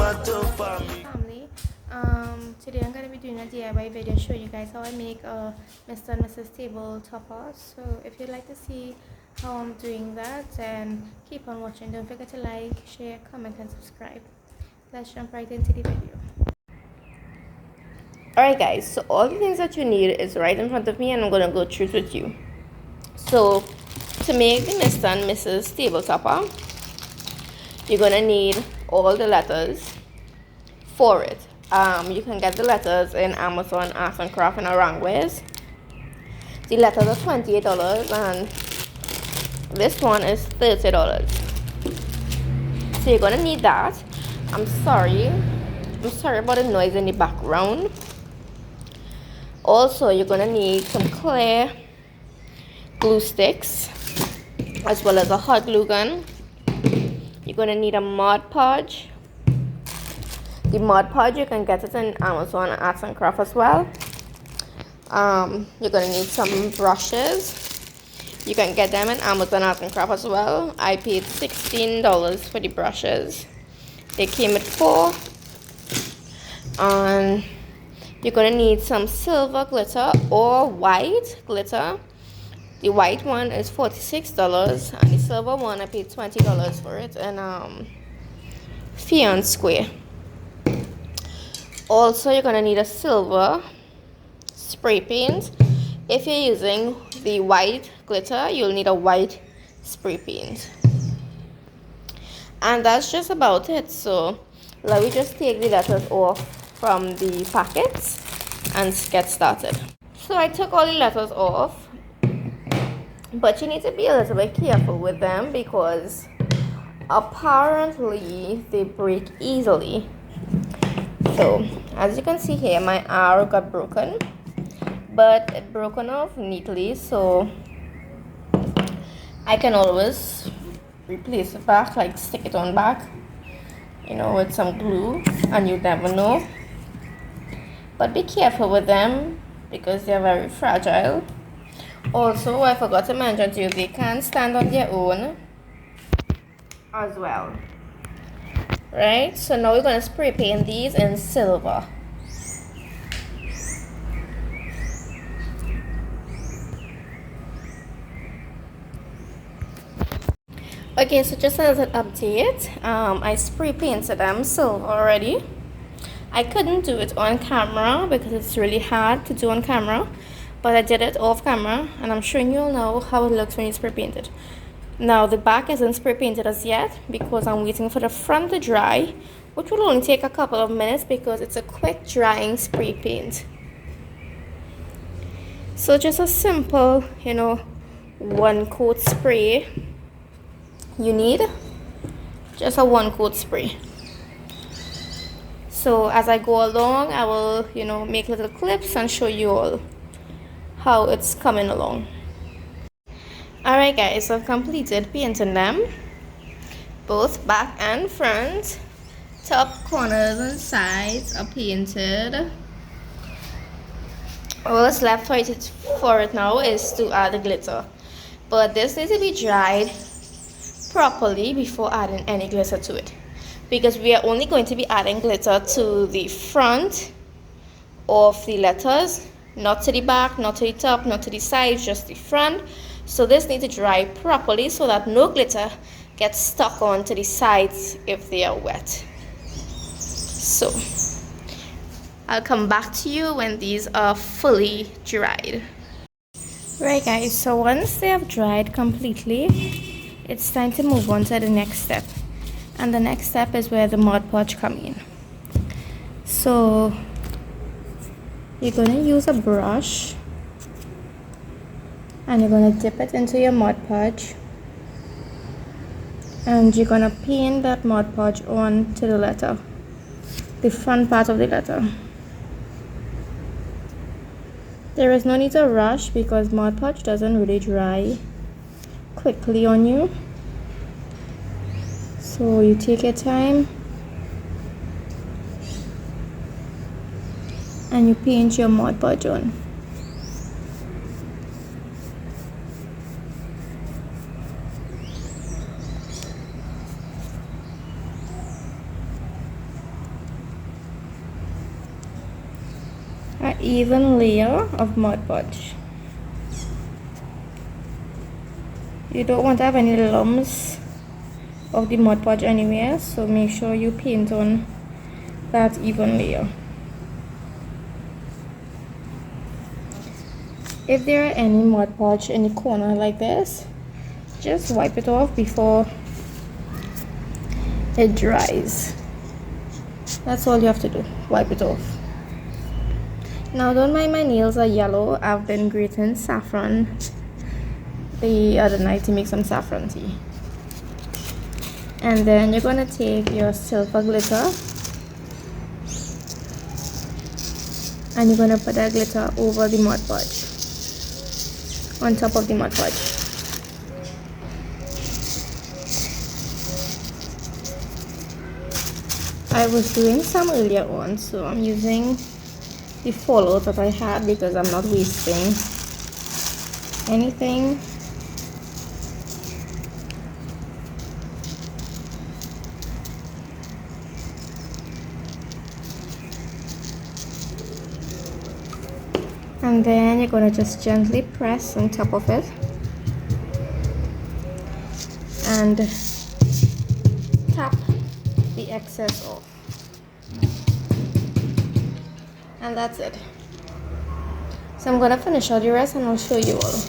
Family, today I'm going to be doing a DIY video showing you guys how I make a Mr. and Mrs. table topper. So if you'd like to see how I'm doing that, then keep on watching. Don't forget to like, share, comment and subscribe. Let's jump right into the video. Alright guys, so all the things that you need is right in front of me and I'm going to go through it with you. So to make the Mr. and Mrs. table topper, you're going to need all the letters for it. You can get the letters in Amazon, Arts and Craft and Orangways. The letters are $28 and this one is $30. So you're going to need that. I'm sorry about the noise in the background. Also, you're going to need some clear glue sticks as well as a hot glue gun. You're going to need a Mod Podge. The Mod Podge, you can get it in Amazon Arts and Craft as well. You're going to need some brushes. You can get them in Amazon Arts and Craft as well. I paid $16 for the brushes. They came with 4. And you're going to need some silver glitter or white glitter. The white one is $46 and the silver one I paid $20 for it in Fion Square. Also, you're going to need a silver spray paint. If you're using the white glitter, you'll need a white spray paint. And that's just about it. So let me just take the letters off from the packets and get started. So I took all the letters off, but you need to be a little bit careful with them because apparently they break easily. So as you can see here, my arrow got broken, but it broken off neatly, so I can always replace it back, like stick it on back, you know, with some glue, and you never know. But be careful with them because they're very fragile. Also, I forgot to mention to you, they can stand on their own as well. Right, so now we're going to spray paint these in silver. Okay, so just as an update, I spray painted them silver already. I couldn't do it on camera because it's really hard to do on camera, but I did it off camera and I'm showing you all now how it looks when you spray paint it. Now the back isn't spray painted as yet because I'm waiting for the front to dry, which will only take a couple of minutes because it's a quick drying spray paint. So just a simple, you know, 1 coat spray. You need just a 1 coat spray. So as I go along, I will, you know, make little clips and show you all how it's coming along. Alright guys, so I've completed painting them, both back and front. Top corners and sides are painted. All that's left for it now is to add the glitter, but this needs to be dried properly before adding any glitter to it, because we are only going to be adding glitter to the front of the letters, not to the back, not to the top, not to the sides, just the front. So this needs to dry properly so that no glitter gets stuck onto the sides if they are wet. So I'll come back to you when these are fully dried. Right guys, so once they have dried completely, it's time to move on to the next step. And the next step is where the Mod Podge come in. So you're going to use a brush and you're going to dip it into your Mod Podge, and you're going to paint that Mod Podge on to the letter, the front part of the letter. There is no need to rush because Mod Podge doesn't really dry quickly on you. So you take your time and you paint your Mod Podge on. an even layer of Mod Podge. You don't want to have any lumps of the Mod Podge anywhere, so make sure you paint on that even layer. If there are any Mod Podge in the corner like this, just wipe it off before it dries. That's all you have to do, wipe it off. Now don't mind my nails are yellow. I've been grating saffron the other night to make some saffron tea. And then you're gonna take your silver glitter and you're gonna put that glitter over the Mod Podge, on top of the Mod Podge. I was doing some earlier on, so I'm using the fallout that I had because I'm not wasting anything. And then you're going to just gently press on top of it and tap the excess off. And that's it. So I'm going to finish all the rest and I'll show you all.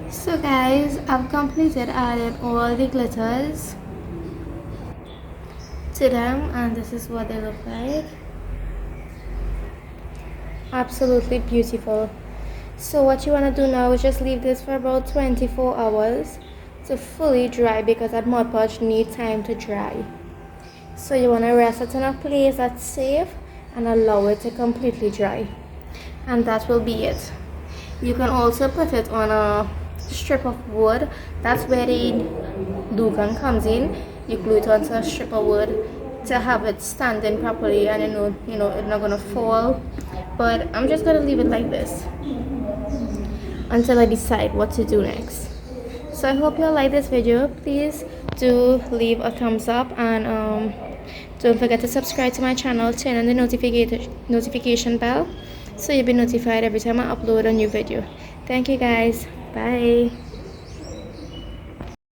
So guys, I've completed adding all the glitters to them and this is what they look like. Absolutely beautiful. So what you want to do now is just leave this for about 24 hours to fully dry because that Mod Podge needs time to dry. So you want to rest it in a place that's safe and allow it to completely dry, and that will be it. You can also put it on a strip of wood. That's where the glue comes in. You glue it onto a strip of wood to have it standing properly, and you know it's not gonna fall. But I'm just gonna leave it like this until I decide what to do next. So I hope you all like this video. Please do leave a thumbs up and don't forget to subscribe to my channel. Turn on the notification bell so you'll be notified every time I upload a new video. Thank you guys. Bye.